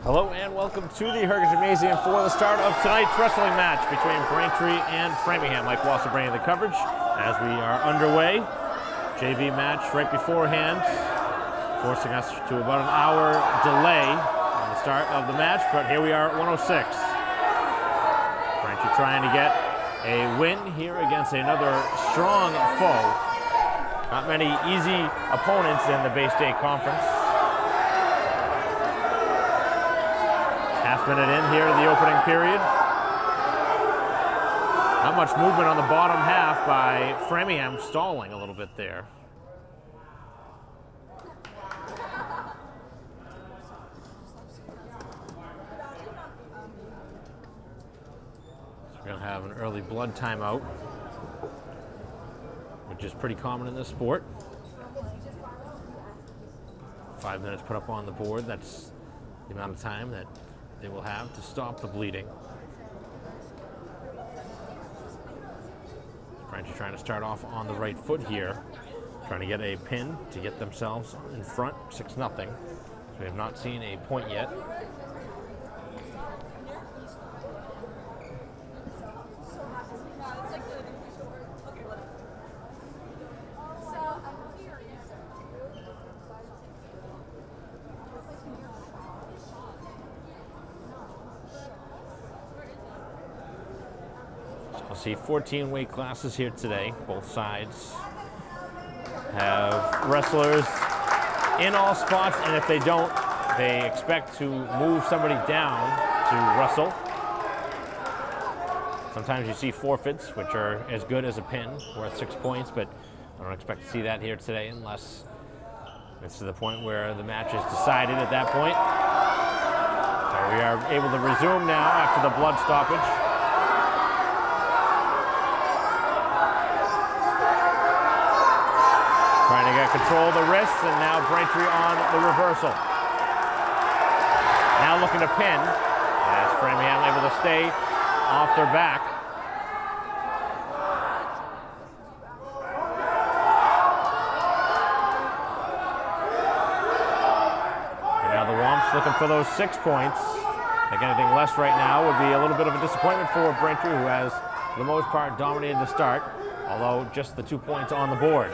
Hello and welcome to the Herger Gymnasium for the start of tonight's wrestling match between Braintree and Framingham. Mike Walser bringing the coverage as we are underway. JV match right beforehand, forcing us to about an hour delay on the start of the match, but here we are at 106. Braintree trying to get a win here against another strong foe. Not many easy opponents in the Bay State Conference. Half minute in here to the opening period. Not much movement on the bottom half by Framingham, stalling a little bit there. So we're going to have an early blood timeout, which is pretty common in this sport. 5 minutes put up on the board. That's the amount of time that they will have to stop the bleeding. Braintree trying to start off on the right foot here, trying to get a pin to get themselves in front, 6-0. So we have not seen a point yet. We'll see 14 weight classes here today. Both sides have wrestlers in all spots, and if they don't, they expect to move somebody down to wrestle. Sometimes you see forfeits, which are as good as a pin, worth 6 points, but I don't expect to see that here today unless it's to the point where the match is decided at that point. So we are able to resume now after the blood stoppage. Trying to get control of the wrists, and now Braintree on the reversal. Now looking to pin, as Framingham able to stay off their back. And now the Womps looking for those 6 points. I think anything less right now would be a little bit of a disappointment for Braintree, who has, for the most part, dominated the start, although just the 2 points on the board.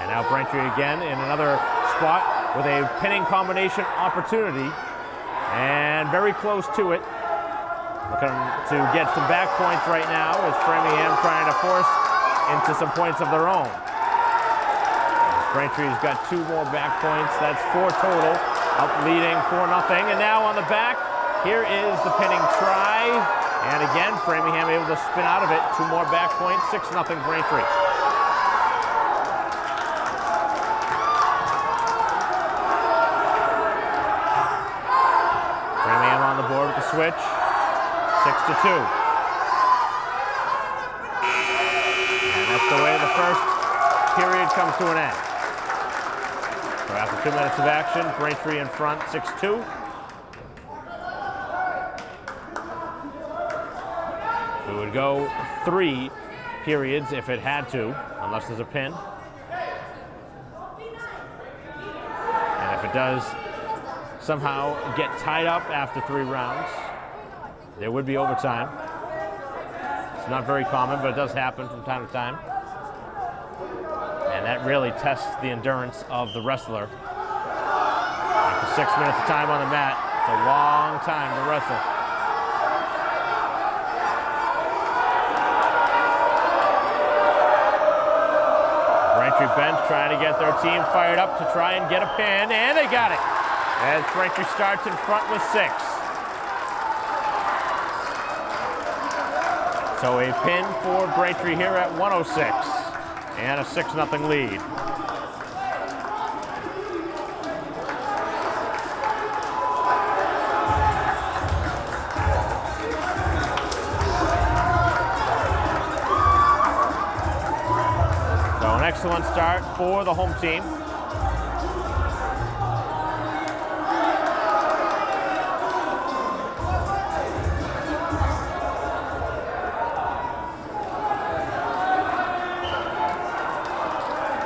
And now Braintree again in another spot with a pinning combination opportunity, and very close to it. Looking to get some back points right now as Framingham trying to force into some points of their own. Braintree's got 2 more back points. That's 4 total, up leading 4-0. And now on the back, here is the pinning try. And again, Framingham able to spin out of it. 2 more back points, 6-0 Braintree. Board with the switch, 6-2. And that's the way the first period comes to an end. So after 2 minutes of action, Braintree in front, 6-2. We would go 3 periods if it had to, unless there's a pin. And if it does somehow get tied up after 3 rounds, there would be overtime. It's not very common, but it does happen from time to time. And that really tests the endurance of the wrestler. After 6 minutes of time on the mat, it's a long time to wrestle. Braintree bench trying to get their team fired up to try and get a pin, and they got it. As Braintree starts in front with 6. So a pin for Braintree here at 106, and a 6-0 lead. So an excellent start for the home team.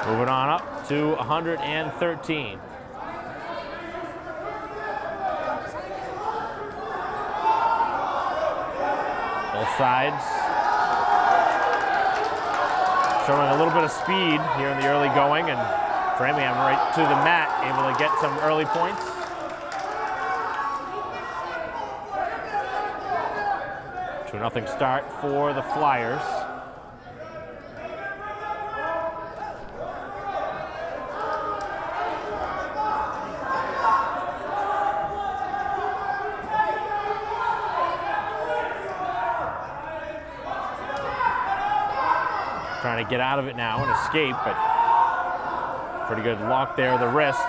Moving on up to 113. sides showing a little bit of speed here in the early going, and Framingham right to the mat, able to get some early points. Two 2-0 start for the Flyers. Trying to get out of it now and escape, but pretty good lock there, the wrist.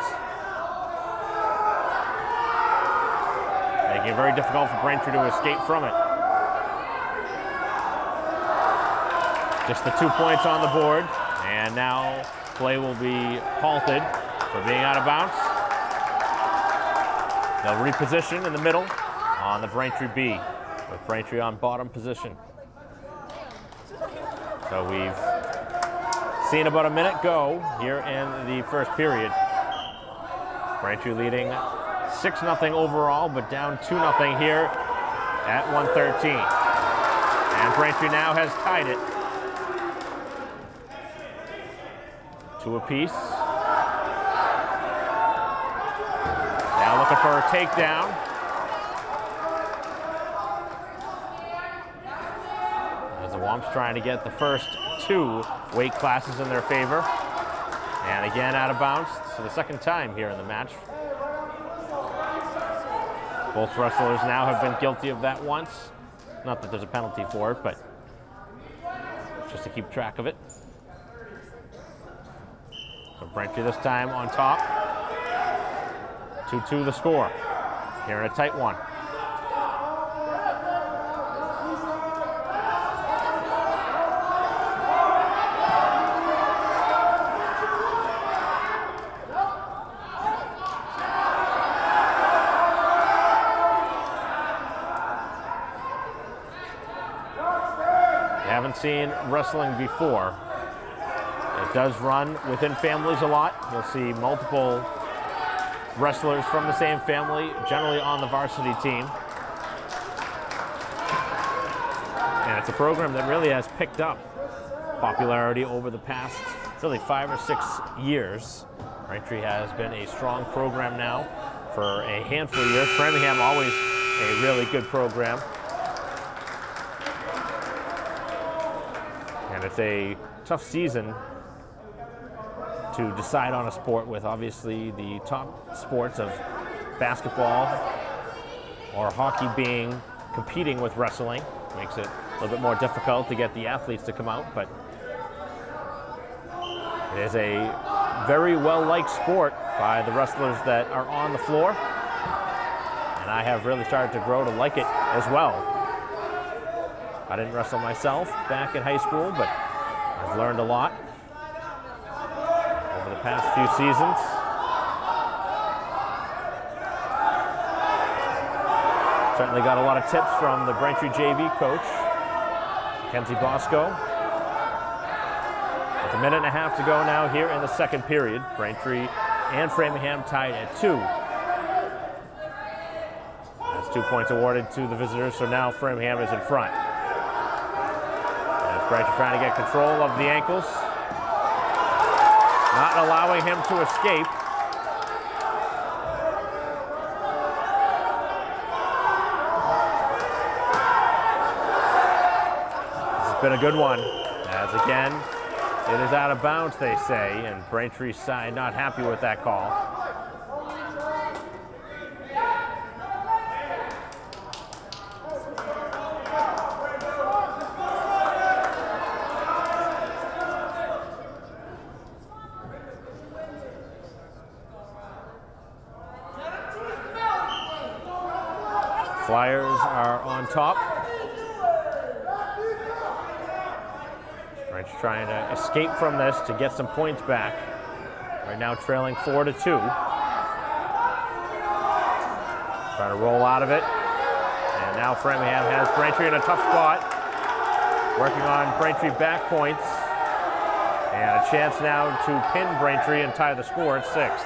Making it very difficult for Braintree to escape from it. Just the 2 points on the board, and now play will be halted for being out of bounds. They'll reposition in the middle on the Braintree B, with Braintree on bottom position. So we've seen about a minute go here in the first period. Braintree leading 6-0 overall, but down 2-0 here at 1:13. And Braintree now has tied it. 2 apiece. Now looking for a takedown. The Womps trying to get the first 2 weight classes in their favor. And again out of bounds for the second time here in the match. Both wrestlers now have been guilty of that once. Not that there's a penalty for it, but just to keep track of it. So Braintree this time on top. 2-2 the score. Here in a tight one. Haven't seen wrestling before. It does run within families a lot. You'll see multiple wrestlers from the same family, generally on the varsity team. And it's a program that really has picked up popularity over the past really 5 or 6 years. Braintree has been a strong program now for a handful of years. Framingham always a really good program. And it's a tough season to decide on a sport with obviously the top sports of basketball or hockey competing with wrestling. Makes it a little bit more difficult to get the athletes to come out, but it is a very well-liked sport by the wrestlers that are on the floor. And I have really started to grow to like it as well. I didn't wrestle myself back in high school, but I've learned a lot over the past few seasons. Certainly got a lot of tips from the Braintree JV coach, Kenzie Bosco. With a minute and a half to go now here in the second period. Braintree and Framingham tied at 2. That's 2 points awarded to the visitors, so now Framingham is in front. Braintree trying to get control of the ankles. Not allowing him to escape. This has been a good one, as again, it is out of bounds, they say, and Braintree's side not happy with that call. Flyers are on top. Braintree trying to escape from this to get some points back. Right now trailing 4-2. Trying to roll out of it. And now Framingham has Braintree in a tough spot. Working on Braintree back points. And a chance now to pin Braintree and tie the score at 6.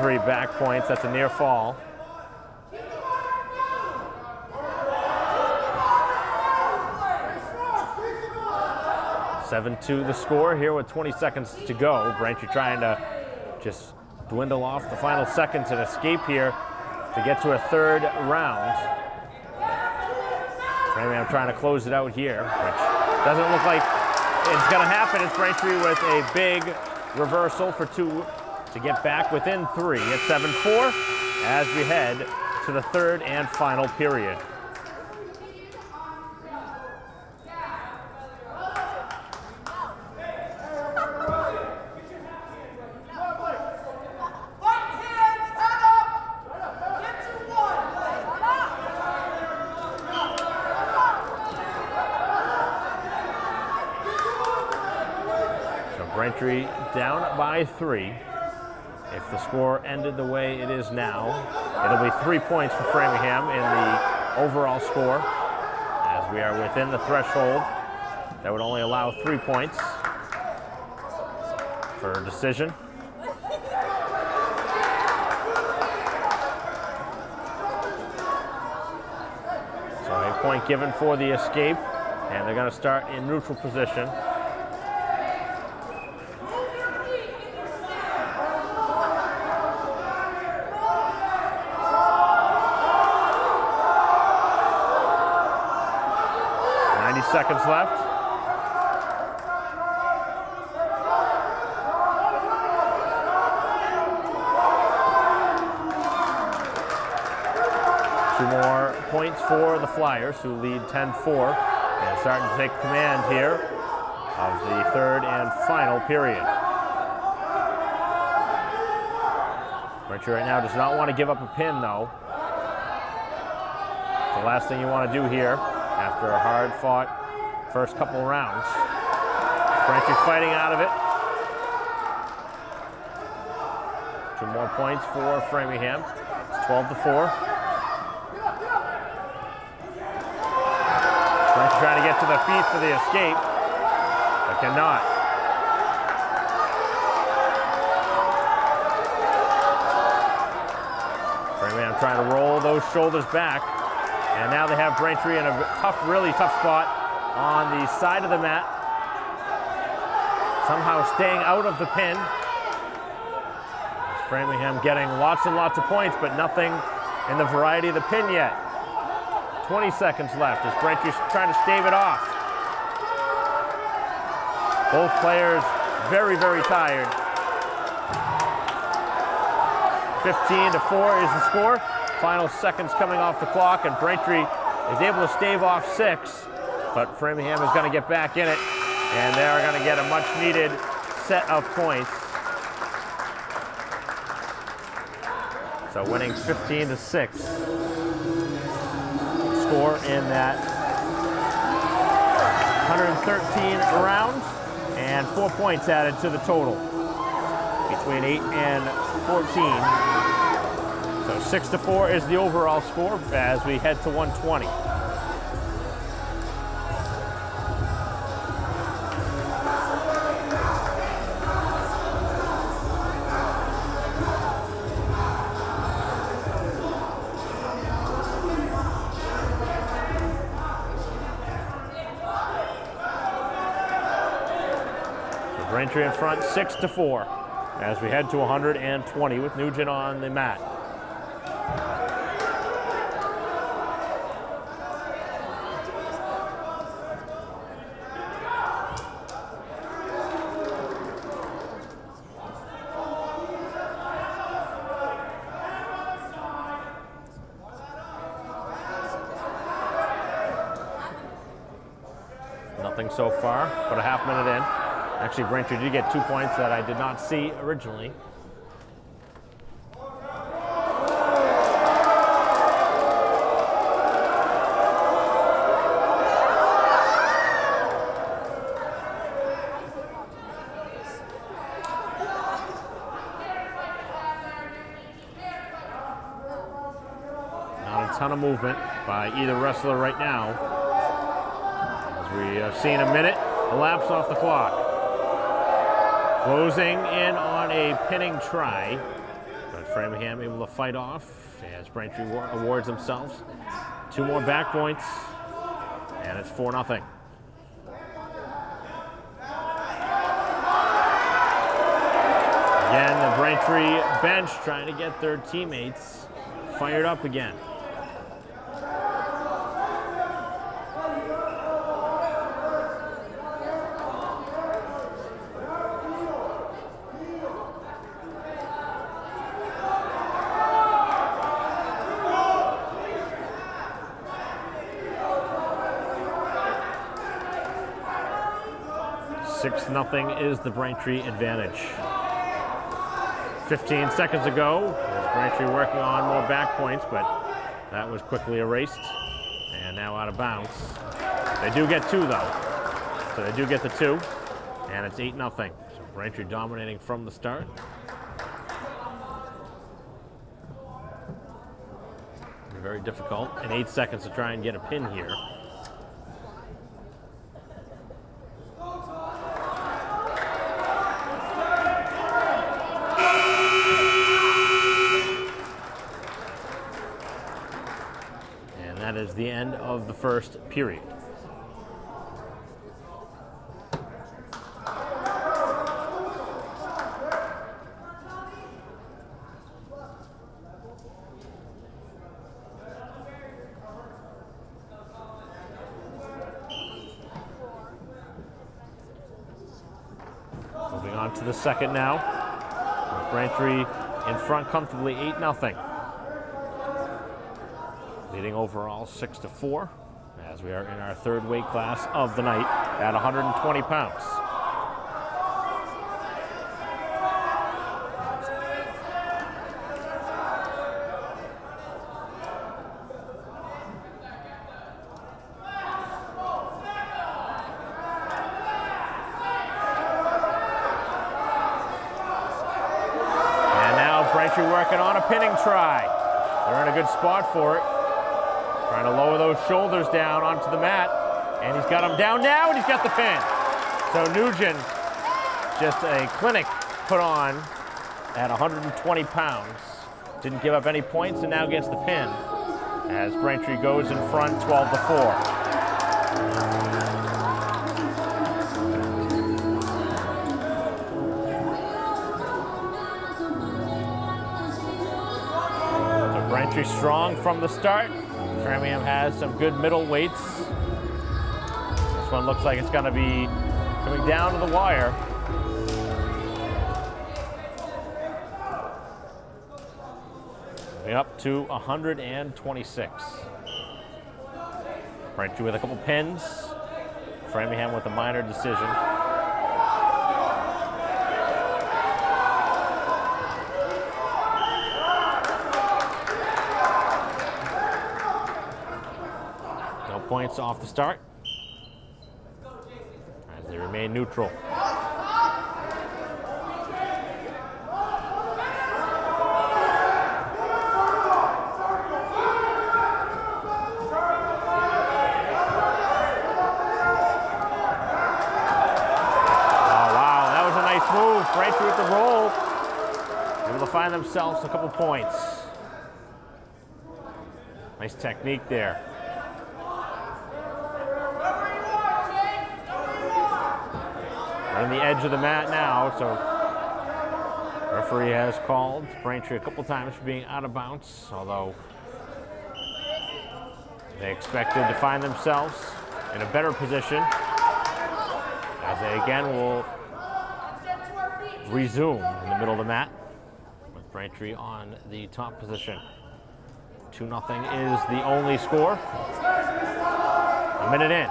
3 back points. That's a near fall. (7-2) the score here with 20 seconds to go. Braintree trying to just dwindle off the final seconds and escape here to get to a third round. Framingham trying to close it out here, which doesn't look like it's going to happen. It's Braintree with a big reversal for 2 to get back within 3 at 7-4 as we head to the third and final period. Braintree down by 3. If the score ended the way it is now, it'll be 3 points for Framingham in the overall score, as we are within the threshold that would only allow 3 points for a decision. So a point given for the escape, and they're going to start in neutral position. Seconds left. Two more points for the Flyers, who lead 10-4 and starting to take command here of the third and final period. Braintree right now does not want to give up a pin, though. It's the last thing you want to do here after a hard-fought first couple rounds. Braintree fighting out of it. 2 more points for Framingham. It's 12-4. Braintree trying to get to the feet for the escape, but cannot. Framingham trying to roll those shoulders back. And now they have Braintree in a tough, really tough spot on the side of the mat. Somehow staying out of the pin. Framingham getting lots and lots of points, but nothing in the variety of the pin yet. 20 seconds left as Braintree's trying to stave it off. Both players very, very tired. 15-4 is the score. Final seconds coming off the clock, and Braintree is able to stave off 6, but Framingham is going to get back in it, and they're going to get a much-needed set of points. So winning 15-6. Score in that 113 rounds, and 4 points added to the total between 8 and 14. So 6-4 is the overall score as we head to 120. So Braintree in front, 6-4, as we head to 120 with Nugent on the mat. Nothing so far, but a half minute in. Actually, Braintree did get 2 points that I did not see originally. Not a ton of movement by either wrestler right now. We have seen a minute elapse off the clock. Closing in on a pinning try, but Framingham able to fight off as Braintree awards themselves 2 more back points, and it's 4-0. Again, the Braintree bench trying to get their teammates fired up again. Nothing is the Braintree advantage. 15 seconds ago, Braintree working on more back points, but that was quickly erased and now out of bounds. They do get 2 though, so they do get the 2, and it's 8-0. So Braintree dominating from the start. Very difficult in 8 seconds to try and get a pin here. That is the end of the first period. Moving on to the second now. Braintree in front comfortably 8-0. Leading overall 6-4 as we are in our 3rd weight class of the night at 120 pounds. And now Braintree working on a pinning try. They're in a good spot for it. Trying to lower those shoulders down onto the mat. And he's got him down now, and he's got the pin. So Nugent, just a clinic put on at 120 pounds. Didn't give up any points and now gets the pin as Braintree goes in front 12-4. So Braintree strong from the start. Framingham has some good middle weights. This one looks like it's going to be coming down to the wire. Moving up to 126. Braintree with a couple pins. Framingham with a minor decision. Points off the start as they remain neutral. Oh, wow, that was a nice move. Braintree with the roll. Able to find themselves a couple points. Nice technique there. On the edge of the mat now, so referee has called Braintree a couple times for being out of bounds, although they expected to find themselves in a better position as they again will resume in the middle of the mat with Braintree on the top position. 2-0 is the only score. A minute in.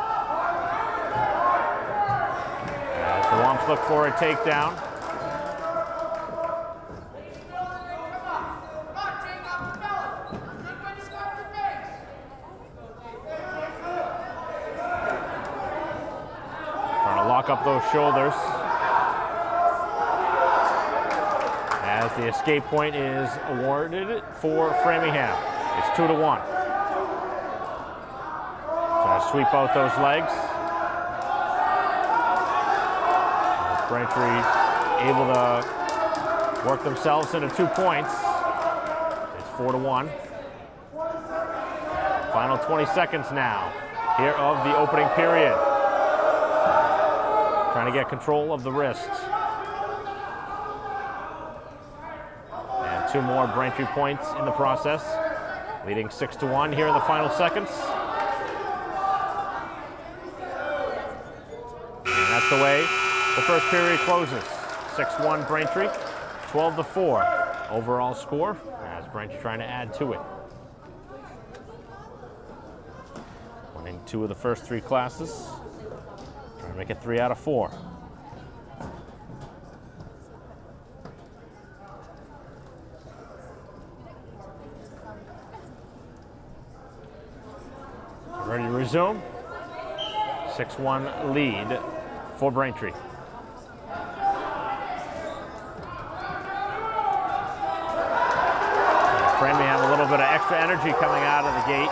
The Womps look for a takedown. Trying to lock up those shoulders. As the escape point is awarded for Framingham. It's 2-1. Trying to sweep out those legs. Braintree able to work themselves into 2 points. 4-1. Final 20 seconds now here of the opening period. Trying to get control of the wrist. And 2 more Braintree points in the process, leading 6-1 here in the final seconds. And that's the way the first period closes. 6-1 Braintree, 12-4 overall score, as Braintree trying to add to it. Winning 2 of the first 3 classes, trying to make it 3 out of 4. Ready to resume. 6-1 lead for Braintree. Framingham, a little bit of extra energy coming out of the gate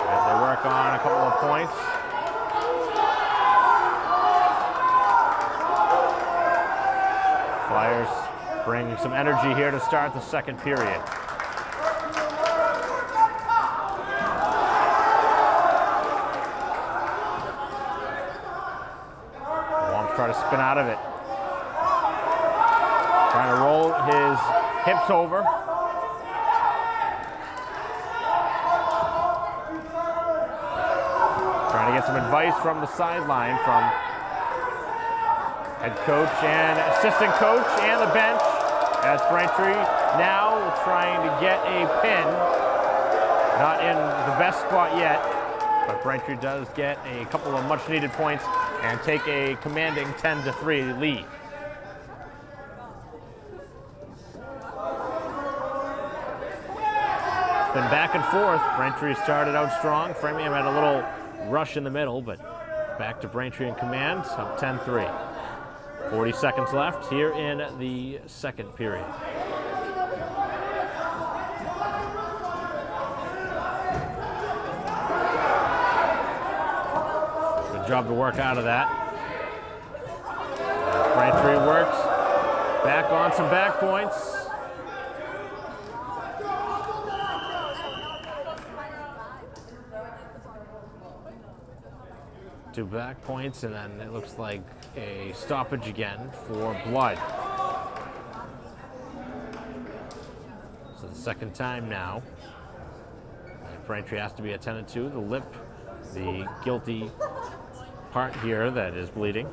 as they work on a couple of points. Flyers bring some energy here to start the second period. Try to spin out of it. Trying to roll his hips over. Trying to get some advice from the sideline from head coach and assistant coach and the bench as Braintree now trying to get a pin. Not in the best spot yet, but Braintree does get a couple of much needed points and take a commanding 10-3 lead. Been back and forth. Braintree started out strong. Framingham had a little rush in the middle, but back to Braintree in command, up 10-3. 40 seconds left here in the second period. Job to work out of that. Braintree works back on some back points. Two back points, and then it looks like a stoppage again for blood. So the second time now. Braintree has to be attended to. The lip, the guilty part here that is bleeding.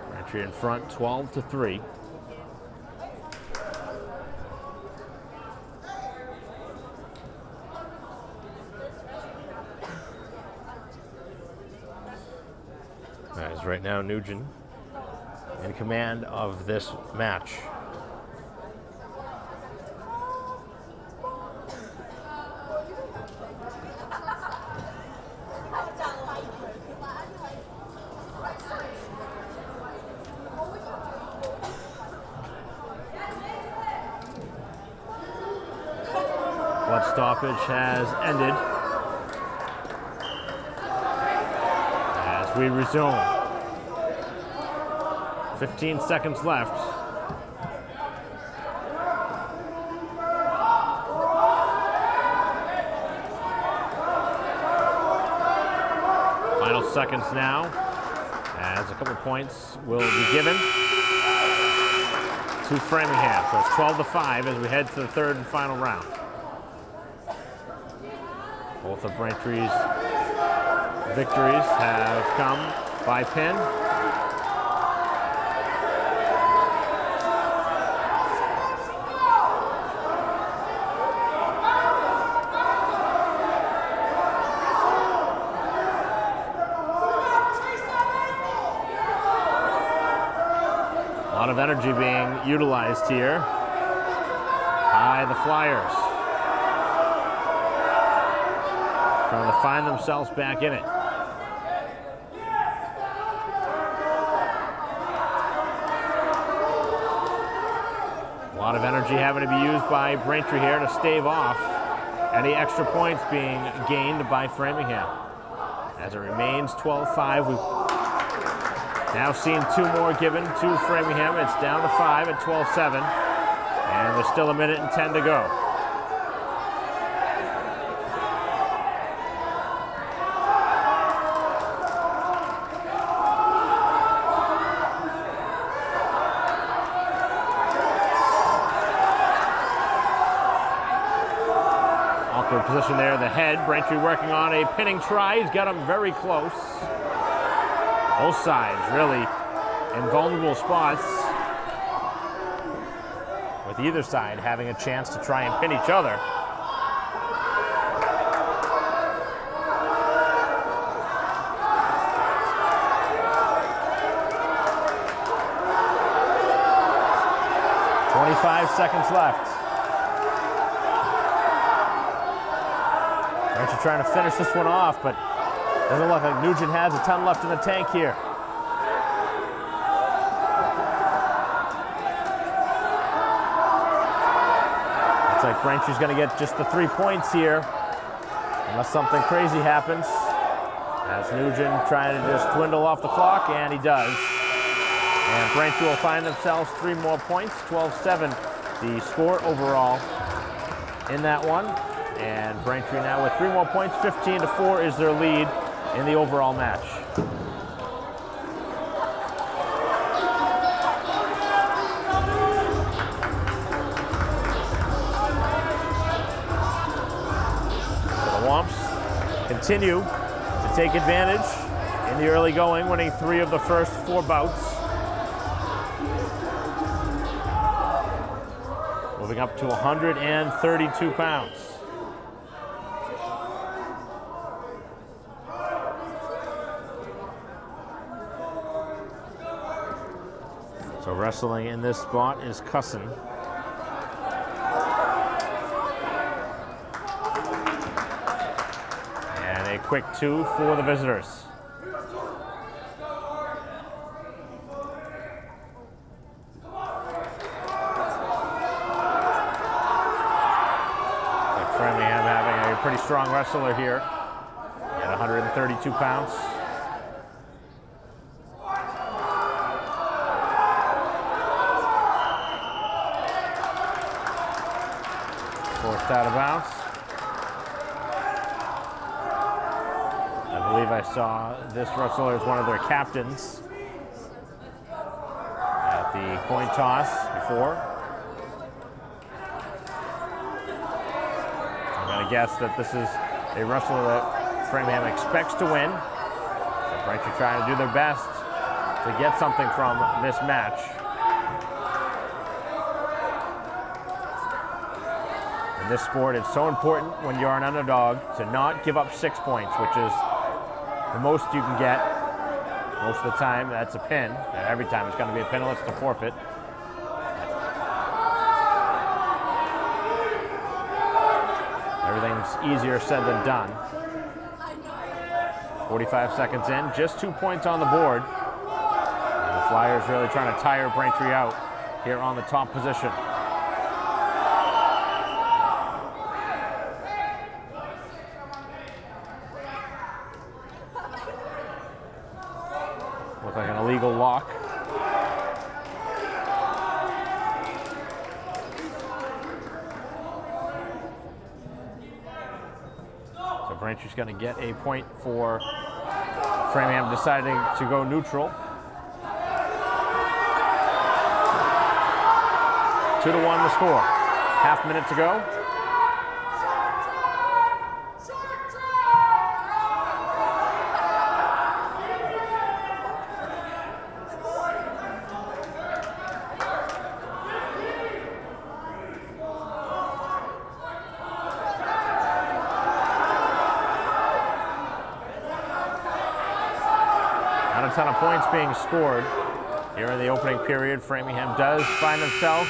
Braintree in front, 12-3. As right now, Nugent in command of this match. Blood stoppage has ended as we resume. 15 seconds left. Final seconds now as a couple points will be given to Framingham. So it's 12-5 as we head to the third and final round. Both of Braintree's victories have come by pin. A lot of energy being utilized here by the Flyers. Trying to find themselves back in it. A lot of energy having to be used by Braintree here to stave off any extra points being gained by Framingham. As it remains 12-5, Now seeing 2 more given to Framingham. It's down to 5 at 12-7. And there's still 1:10 to go. Awkward position there, the head. Braintree working on a pinning try. He's got him very close. Both sides really in vulnerable spots, with either side having a chance to try and pin each other. Seconds left. Braintree trying to finish this one off, but doesn't look like Nugent has a ton left in the tank here. Looks like Braintree's going to get just the 3 points here, unless something crazy happens. As Nugent trying to just dwindle off the clock, and he does. And Braintree will find themselves 3 more points, 12-7. The score overall in that one. And Braintree now with 3 more points, 15-4 is their lead in the overall match. So the Womps continue to take advantage in the early going, winning 3 of the first 4 bouts. Moving up to 132 pounds. So wrestling in this spot is Cusson. And a quick 2 for the visitors. Framingham having a pretty strong wrestler here at 132 pounds. Forced out of bounds. I believe I saw this wrestler as one of their captains at the coin toss before. I guess that this is a wrestler that Framingham expects to win. So Braintree trying to do their best to get something from this match. In this sport, it's so important when you're an underdog to not give up 6 points, which is the most you can get. Most of the time, that's a pin. And every time it's going to be a pin unless it's a forfeit. Everything's easier said than done. 45 seconds in, just 2 points on the board. And the Flyers really trying to tire Braintree out here on the top position. Looked like an illegal lock. Braintree's going to get a point for Framingham deciding to go neutral. 2-1 the score. Half minute to go. Not a ton of points being scored here in the opening period. Framingham does find themselves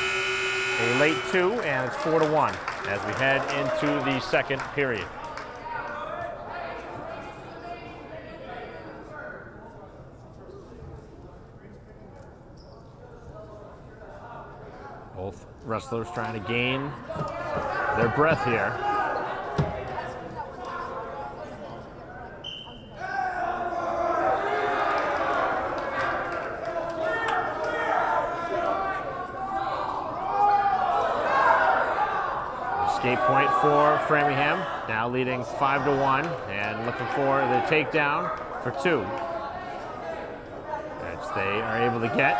a late 2, and it's 4-1 as we head into the second period. Both wrestlers trying to gain their breath here. Escape point for Framingham, now leading 5-1 and looking for the takedown for 2, which they are able to get.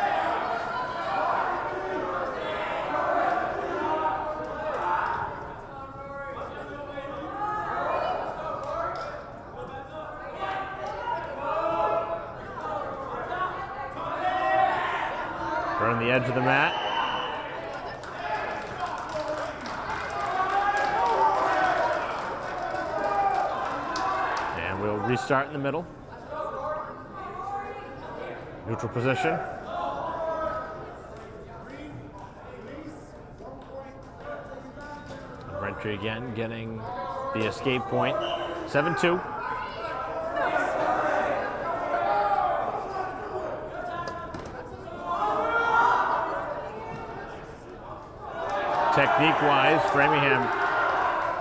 Burn the edge of the mat. And we'll restart in the middle. Neutral position. Braintree again getting the escape point. 7-2. Technique-wise, Framingham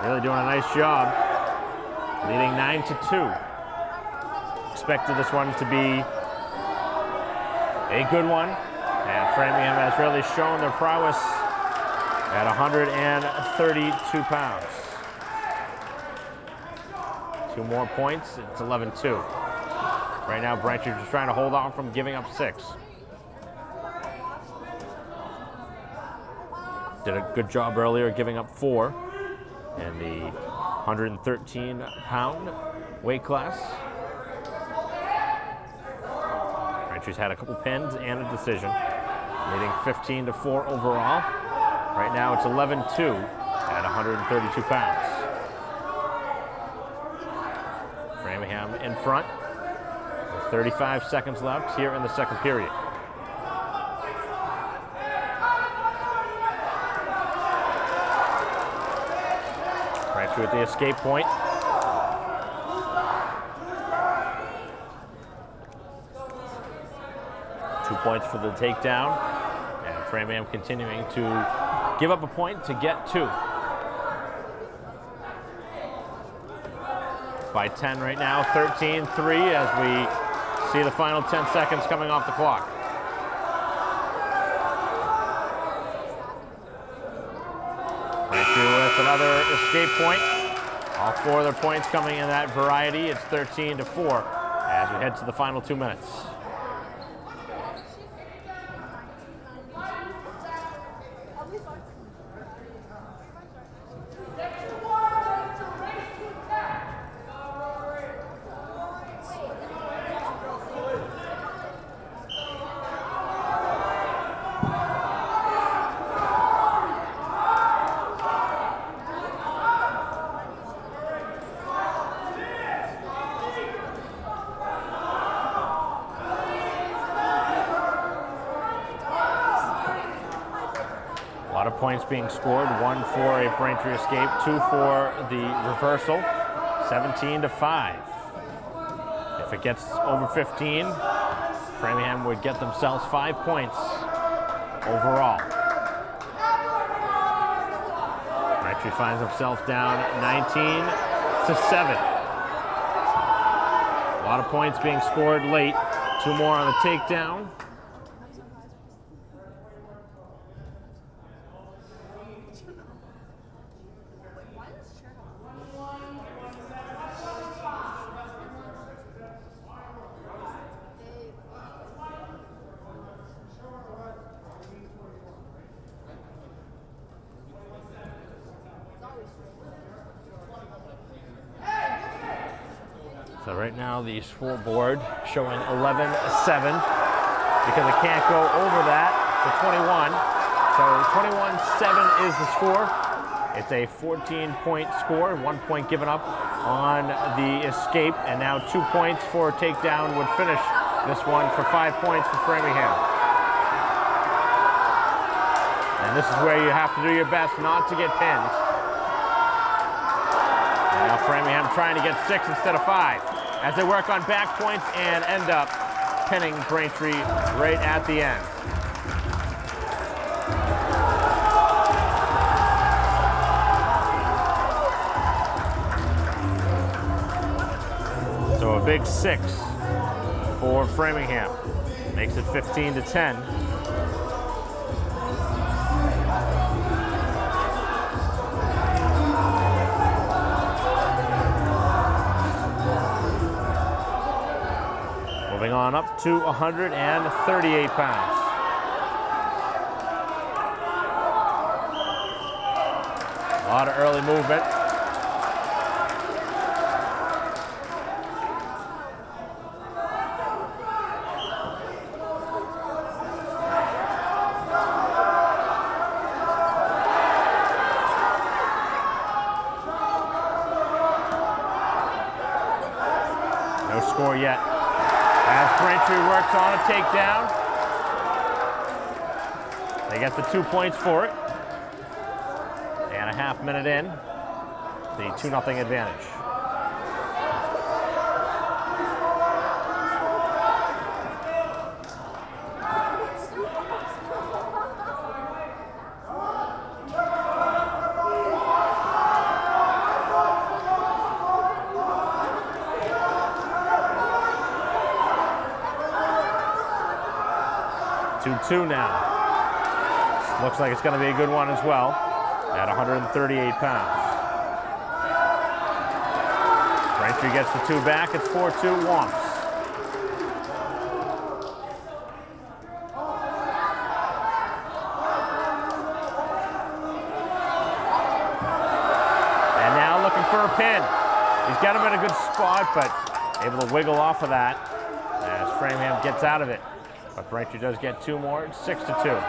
really doing a nice job, leading 9-2. Expected this one to be a good one, and Framingham has really shown their prowess at 132 pounds. 2 more points, it's 11-2. Right now, Braintree just trying to hold on from giving up 6. Did a good job earlier giving up 4 in the 113-pound weight class. Braintree's had a couple pins and a decision, leading 15-4 overall. Right now it's 11-2 at 132 pounds. Framingham in front with 35 seconds left here in the second period. Braintree with the escape point. Two points for the takedown, and Framingham continuing to give up a point to get 2. By 10 right now, 13-3 as we see the final 10 seconds coming off the clock. Braintree with another escape point. All 4 of their points coming in that variety. It's 13-4 as we head to the final 2 minutes. A lot of points being scored, 1 for a Braintree escape, 2 for the reversal, 17-5. If it gets over 15, Framingham would get themselves 5 points overall. Braintree finds himself down 19-7. A lot of points being scored late, 2 more on the takedown. So right now the scoreboard showing 11-7 because it can't go over that to 21. So 21-7 is the score. It's a 14-point score, 1 point given up on the escape, and now 2 points for takedown would finish this one for 5 points for Framingham. And this is where you have to do your best not to get pinned. And now Framingham trying to get 6 instead of 5 as they work on back points and end up pinning Braintree right at the end. So a big 6 for Framingham. Makes it 15-10. getting on up to 138 pounds. A lot of early movement. No score yet. As Braintree works on a takedown, they get the 2 points for it. And a half minute in, the 2-0 advantage. Two now. Looks like it's going to be a good one as well at 138 pounds. Braintree gets the 2 back. It's 4-2 Womps. And now looking for a pin. He's got him in a good spot, but able to wiggle off of that as Framingham gets out of it. But Braintree does get 2 more. It's 6-2.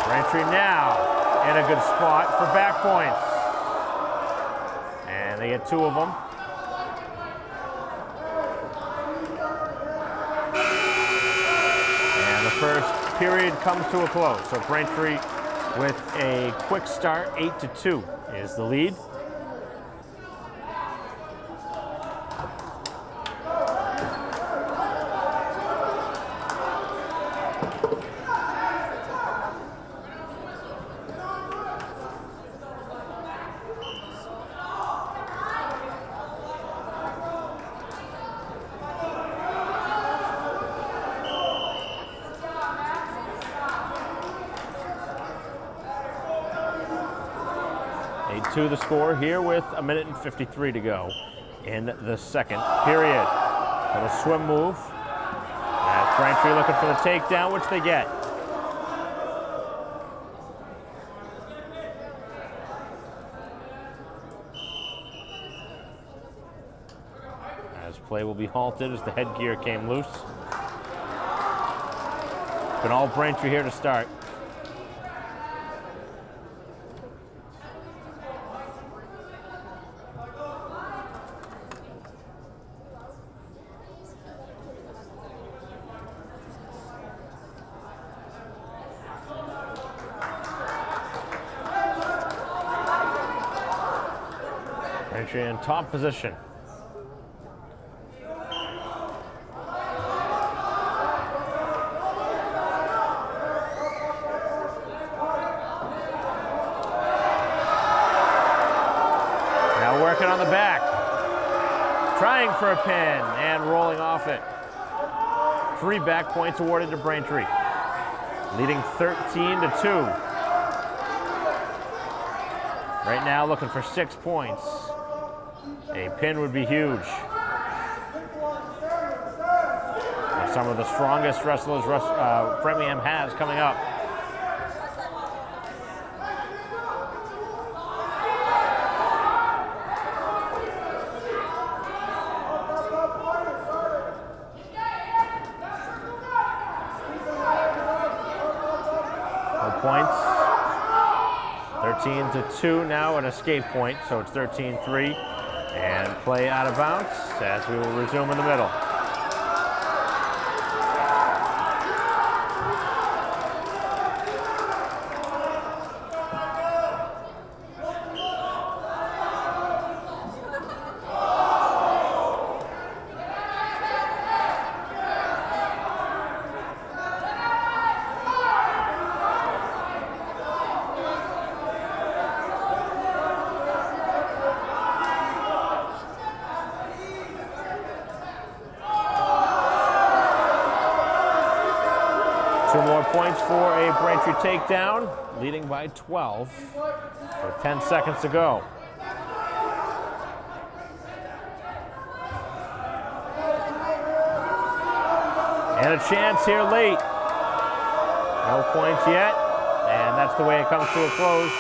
Braintree now in a good spot for back points. And they get 2 of them. And the first period comes to a close. So Braintree with a quick start, 8-2 is the lead. To the score here with 1:53 to go in the second period. Little swim move. And Braintree looking for the takedown, which they get. As play will be halted as the headgear came loose. Been all Braintree here to start. Braintree in top position. Now working on the back. Trying for a pin and rolling off it. 3 back points awarded to Braintree. Leading 13-2. Right now looking for 6 points. A pin would be huge. And some of the strongest wrestlers Framingham has coming up. No points. 13-2 now, an escape point, so it's 13-3. And play out of bounds as we will resume in the middle. 2 more points for a Braintree takedown, leading by 12 with 10 seconds to go. And a chance here late. No points yet, and that's the way it comes to a close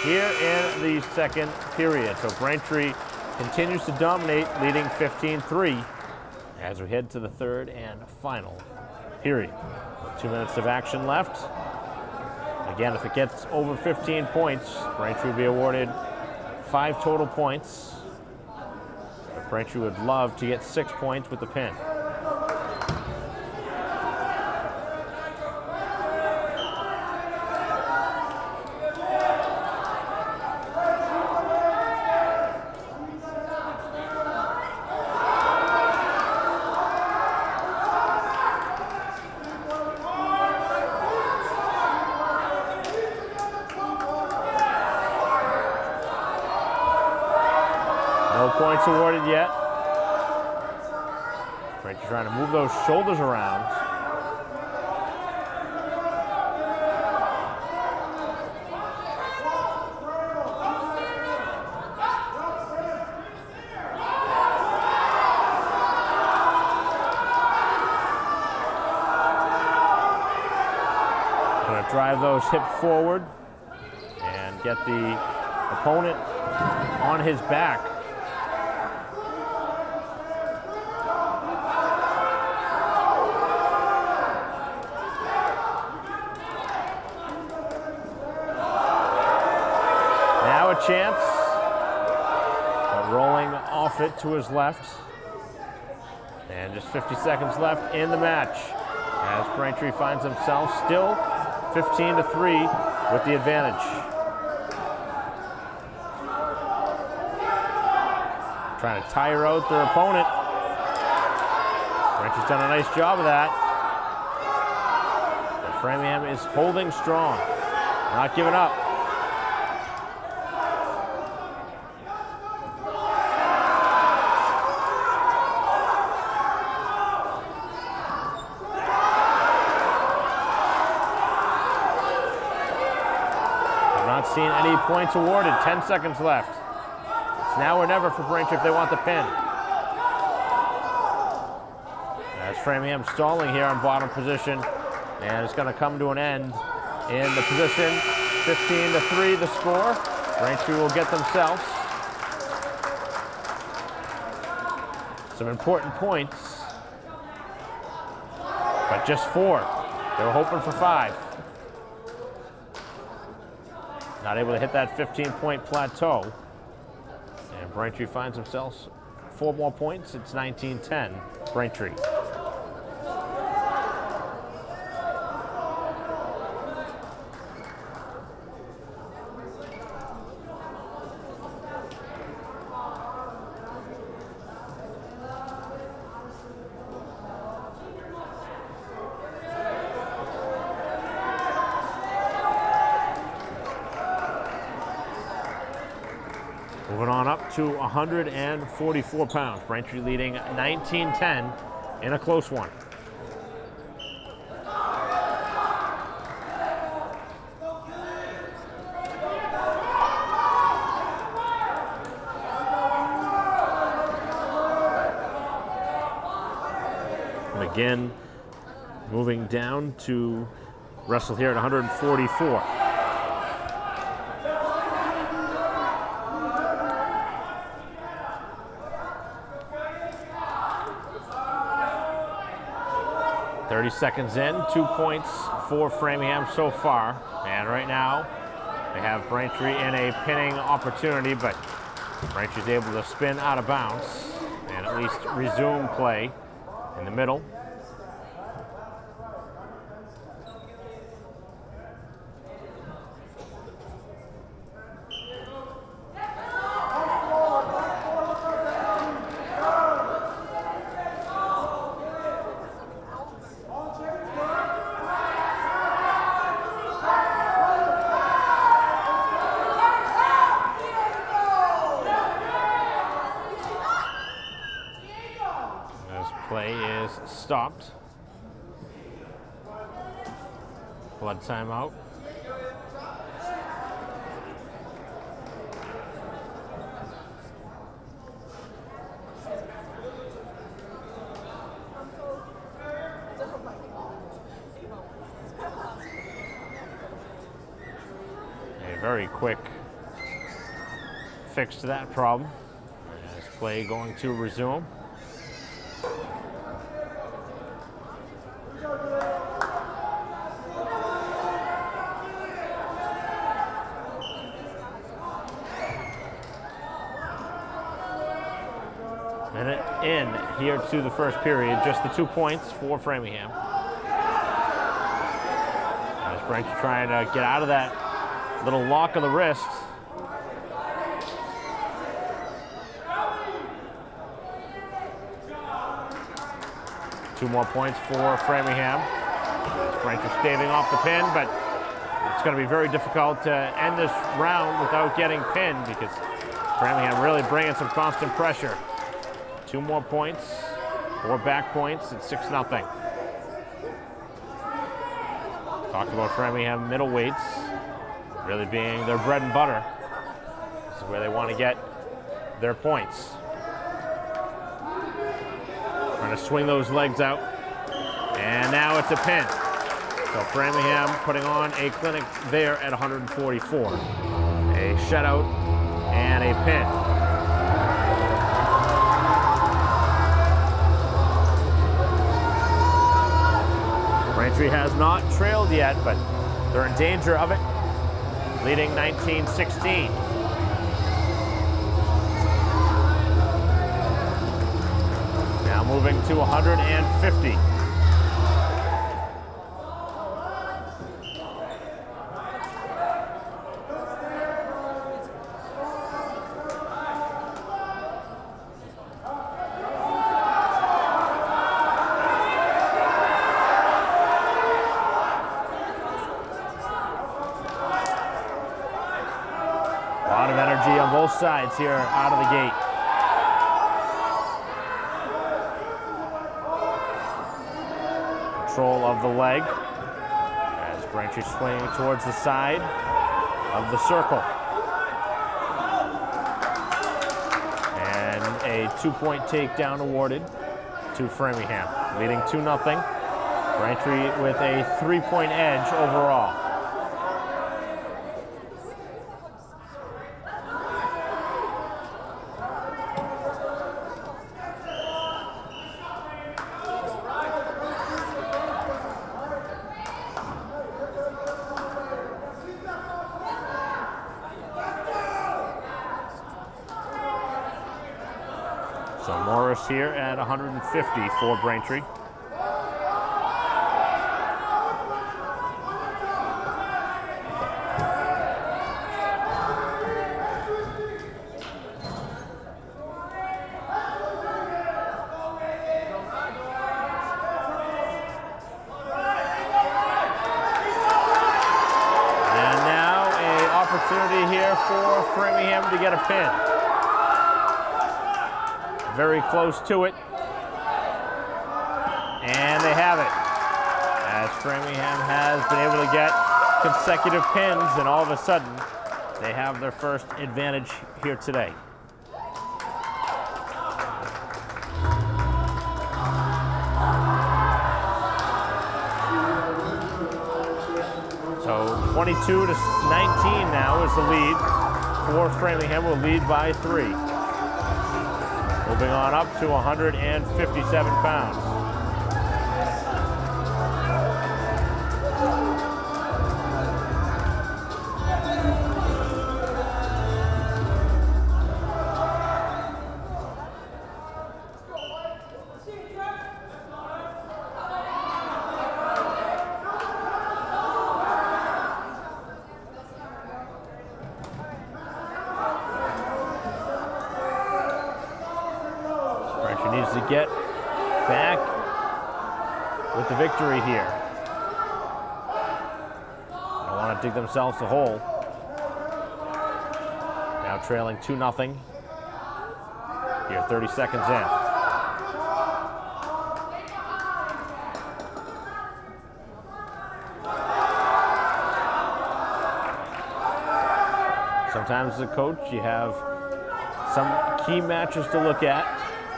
here in the second period. So Braintree continues to dominate, leading 15-3 as we head to the third and final period. 2 minutes of action left. Again, if it gets over 15 points, Braintree will be awarded 5 total points. But Braintree would love to get 6 points with the pin. No points awarded yet. Braintree trying to move those shoulders around. Going to drive those hips forward and get the opponent on his back. Now a chance, but rolling off it to his left. And just 50 seconds left in the match as Braintree finds himself still 15-3 with the advantage. Trying to tire out their opponent. Braintree's done a nice job of that. But Framingham is holding strong, not giving up. Not seeing any points awarded. 10 seconds left. It's now or never for Braintree if they want the pin. As Framingham stalling here on bottom position, and it's going to come to an end in the position. 15-3 the score. Braintree will get themselves some important points, but just 4. They were hoping for 5. Not able to hit that 15-point plateau. And Braintree finds themselves 4 more points. It's 19-10, Braintree. Moving on up to 144 pounds. Braintree leading 19-10 in a close one. McGinn moving down to wrestle here at 144. .30 seconds in, 2 points for Framingham so far. And right now, they have Braintree in a pinning opportunity, but Braintree's able to spin out of bounds and at least resume play in the middle. Play is stopped. Blood timeout. A very quick fix to that problem. As play going to resume. Minute in here to the first period, just the 2 points for Framingham. As Braintree trying to get out of that little lock of the wrist. Two more points for Framingham. Braintree staving off the pin, but it's going to be very difficult to end this round without getting pinned because Framingham really bringing some constant pressure. 2 more points, 4 back points, it's 6-0. Talked about Framingham middleweights really being their bread and butter. This is where they want to get their points. Trying to swing those legs out, and now it's a pin. So Framingham putting on a clinic there at 144. A shutout and a pin. Braintree has not trailed yet, but they're in danger of it, leading 19-16. Now moving to 150. A lot of energy on both sides here out of the gate. Control of the leg as Braintree swinging towards the side of the circle. And a 2-point takedown awarded to Framingham, leading 2-0. Braintree with a 3-point edge overall. So Morris here at 150 for Braintree. And now an opportunity here for Framingham to get a pin. Very close to it, and they have it, as Framingham has been able to get consecutive pins, and all of a sudden they have their first advantage here today. So 22-19 now is the lead for Framingham. Will lead by 3. Moving on up to 157 pounds. Needs to get back with the victory here. Don't want to dig themselves a hole. Now trailing 2-0. Here, 30 seconds in. Sometimes as a coach, you have some key matches to look at,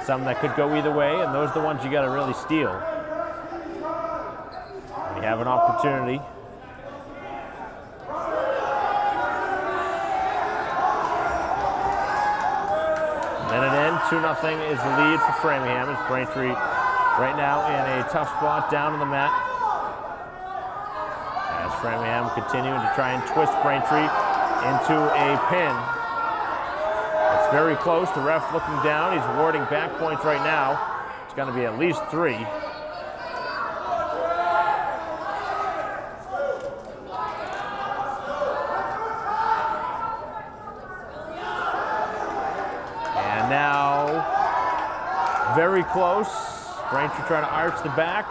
some that could go either way, and those are the ones you got to really steal. And you have an opportunity. Minute in, 2-0 is the lead for Framingham. As Braintree right now in a tough spot down in the mat. As Framingham continuing to try and twist Braintree into a pin. It's very close. The ref looking down. He's awarding back points right now. It's going to be at least 3. And now, very close. Braintree trying to arch the back.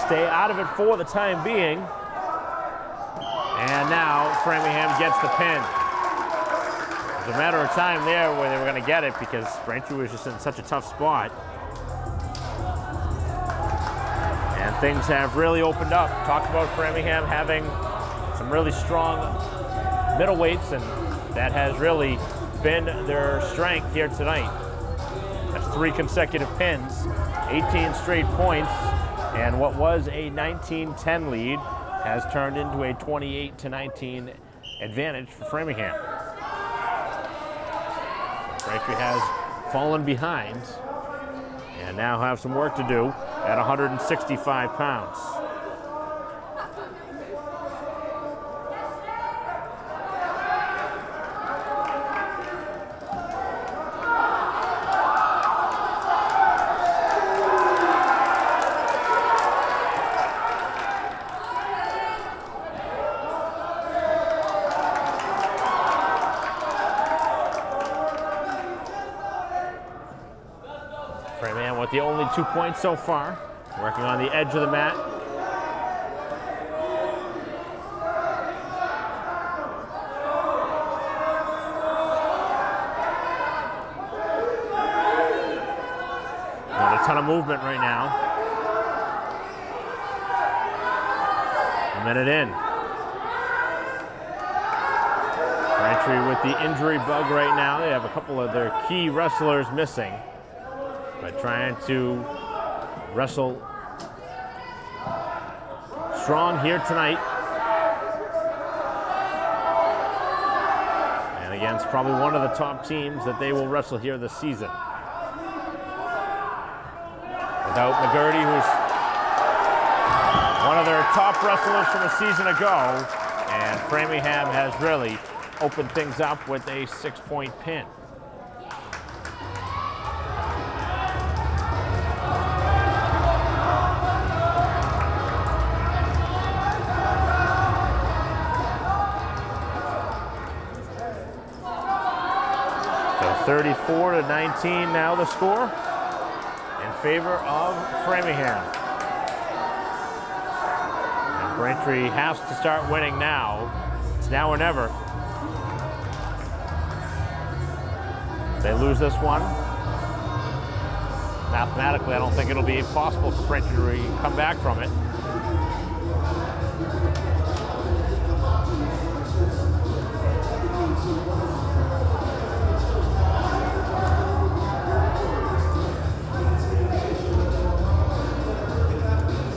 Stay out of it for the time being. And now Framingham gets the pin. It was a matter of time there where they were going to get it because Braintree was just in such a tough spot. And things have really opened up. Talk about Framingham having some really strong middleweights, and that has really been their strength here tonight. That's 3 consecutive pins, 18 straight points, and what was a 19-10 lead has turned into a 28-19 advantage for Framingham. Braintree has fallen behind and now have some work to do at 165 pounds. Framingham with the only 2 points so far, working on the edge of the mat. Not a ton of movement right now. A minute in. Braintree with the injury bug right now. They have a couple of their key wrestlers missing, but trying to wrestle strong here tonight. And against probably one of the top teams that they will wrestle here this season. Without McGurdy, who's one of their top wrestlers from a season ago, and Framingham has really opened things up with a 6-point pin. So 34-19 now the score in favor of Framingham. And Braintree has to start winning now. It's now or never. They lose this one. Mathematically, I don't think it'll be possible for Braintree to come back from it.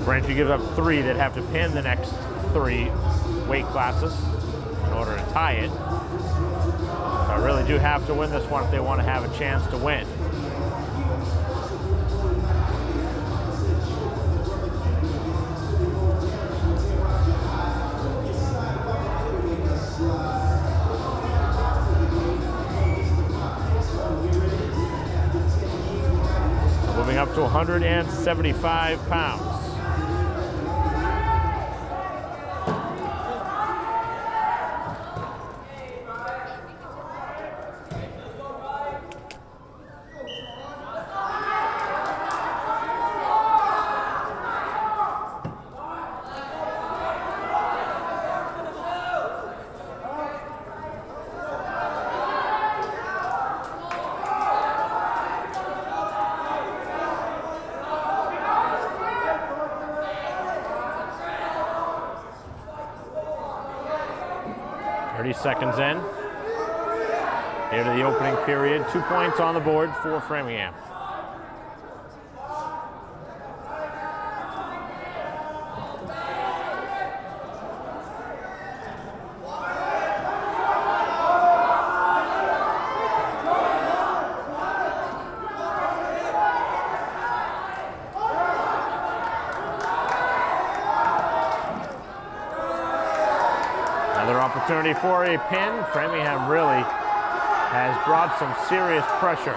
Braintree gives up 3. They'd have to pin the next 3 weight classes in order to tie it. So I really do have to win this one if they want to have a chance to win. So moving up to 175 pounds. 30 seconds in. Here to the opening period. 2 points on the board for Framingham. Another opportunity for a pin. Framingham really has brought some serious pressure.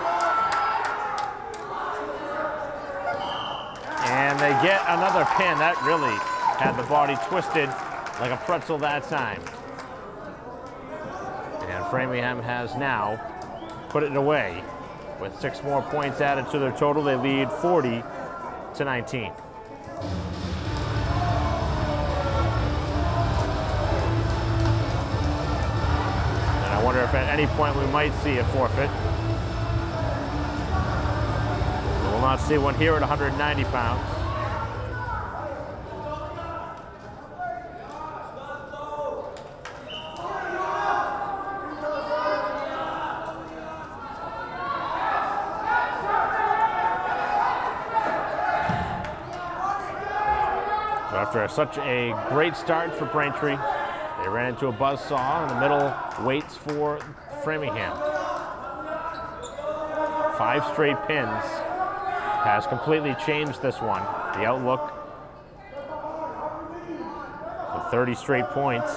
And they get another pin. That really had the body twisted like a pretzel that time. And Framingham has now put it away. With 6 more points added to their total, they lead 40-19. I wonder if at any point we might see a forfeit. We will not see one here at 190 pounds. So after such a great start for Braintree, they ran into a buzzsaw in the middle weights for Framingham. 5 straight pins has completely changed this one. The outlook with 30 straight points.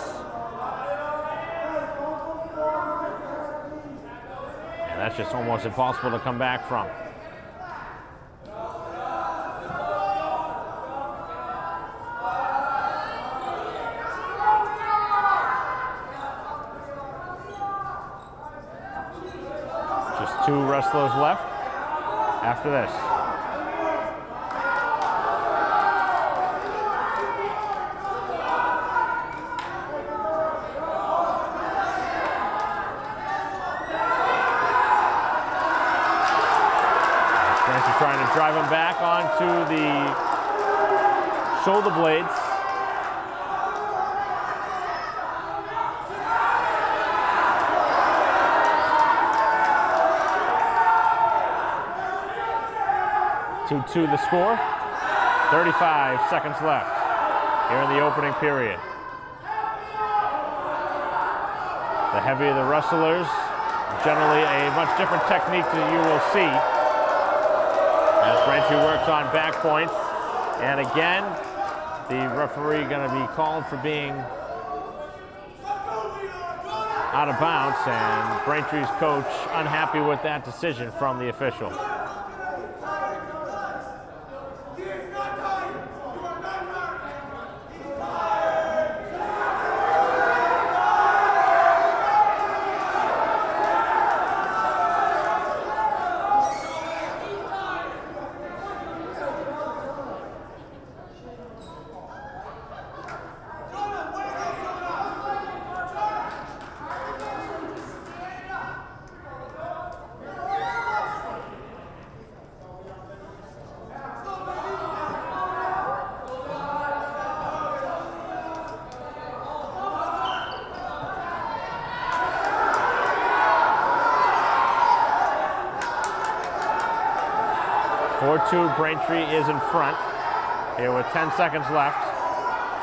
And that's just almost impossible to come back from. Just 2 wrestlers left after this. Braintree trying to drive him back onto the shoulder blades. Two the score. 35 seconds left here in the opening period. The heavier the wrestlers, generally a much different technique that you will see as Braintree works on back points. And again, the referee going to be called for being out of bounds, and Braintree's coach unhappy with that decision from the official. Braintree is in front here with 10 seconds left,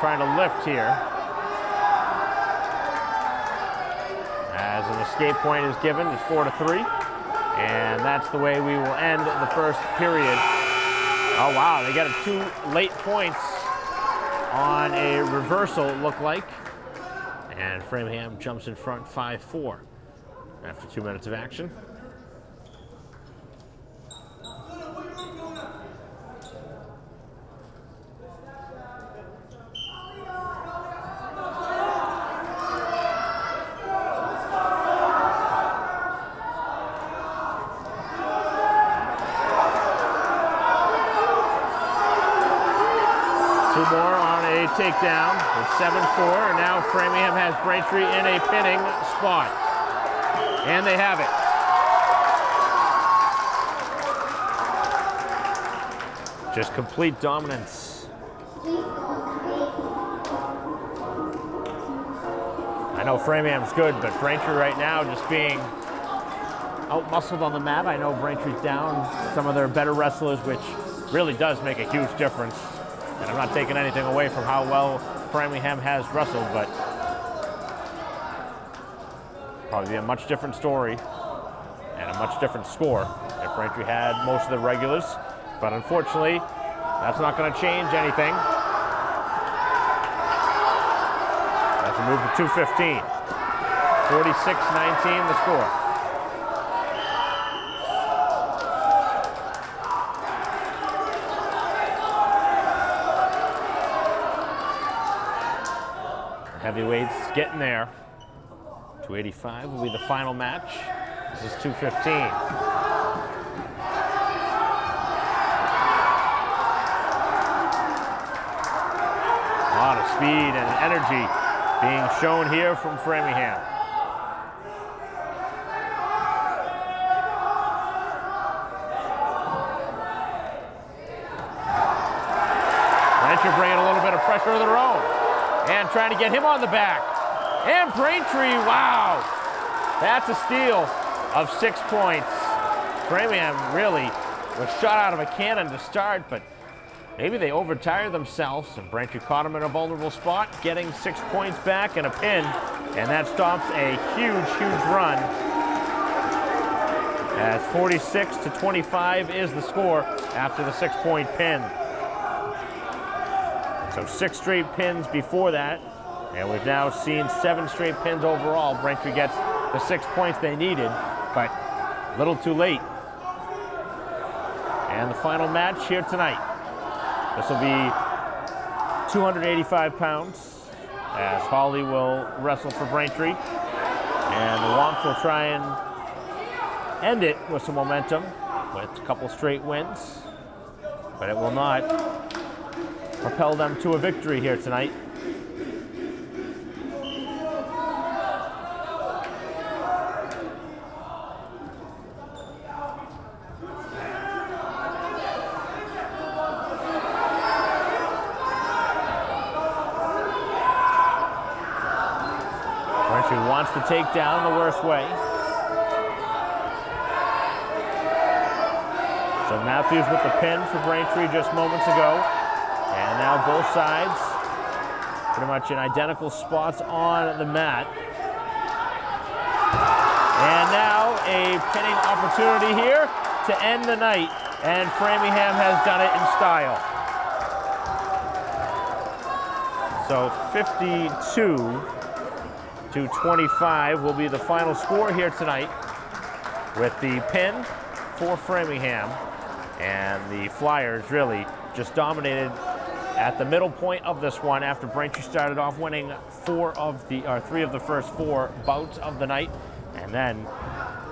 trying to lift here as an escape point is given. It's 4-3, and that's the way we will end the first period. Oh wow, they got 2 late points on a reversal, it looked like, and Framingham jumps in front 5-4 after 2 minutes of action. Takedown with 7-4, and now Framingham has Braintree in a pinning spot. And they have it. Just complete dominance. I know know Framingham's good, but Braintree right now just being out-muscled on the mat. I know Braintree's down some of their better wrestlers, which really does make a huge difference. And I'm not taking anything away from how well Framingham has wrestled, but probably a much different story and a much different score if Braintree had most of the regulars. But unfortunately, that's not going to change anything. That's a move to 215. 46-19 the score. Heavyweights getting there. 285 will be the final match. This is 215. A lot of speed and energy being shown here from Framingham. Braintree bringing a little bit of pressure of their own. And trying to get him on the back. And Braintree, wow! That's a steal of 6 points. Framingham really was shot out of a cannon to start, but maybe they overtired themselves, and Braintree caught him in a vulnerable spot, getting 6 points back and a pin, and that stops a huge, huge run. As 46-25 is the score after the 6-point pin. So 6 straight pins before that, and we've now seen 7 straight pins overall. Braintree gets the 6 points they needed, but a little too late. And the final match here tonight. This will be 285 pounds, as Holly will wrestle for Braintree. And the Womps will try and end it with some momentum, with a couple straight wins, but it will not propel them to a victory here tonight. Braintree wants to take down the worst way. So Matthews with the pin for Braintree just moments ago. And now both sides pretty much in identical spots on the mat. And now a pinning opportunity here to end the night. And Framingham has done it in style. So 52-25 will be the final score here tonight, with the pin for Framingham. And the Flyers really just dominated at the middle point of this one after Braintree started off winning 3 of the first 4 bouts of the night. And then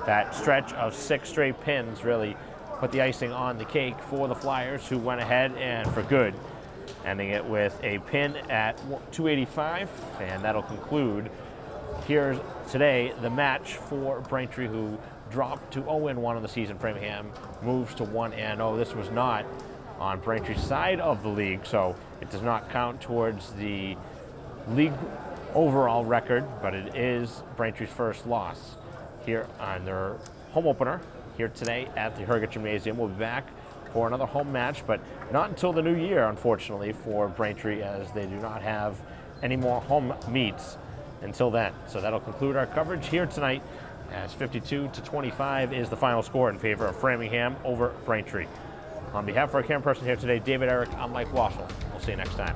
that stretch of 6 straight pins really put the icing on the cake for the Flyers, who went ahead and for good, ending it with a pin at 285. And that'll conclude here today the match for Braintree, who dropped to 0-1 on the season. Framingham moves to 1-0. This was not on Braintree's side of the league, so it does not count towards the league overall record, but it is Braintree's first loss here on their home opener here today at the Herget Gymnasium. We'll be back for another home match, but not until the new year, unfortunately, for Braintree, as they do not have any more home meets until then. So that'll conclude our coverage here tonight, as 52-25 is the final score in favor of Framingham over Braintree. On behalf of our camera person here today, David Eric, I'm Mike Wassel. We'll see you next time.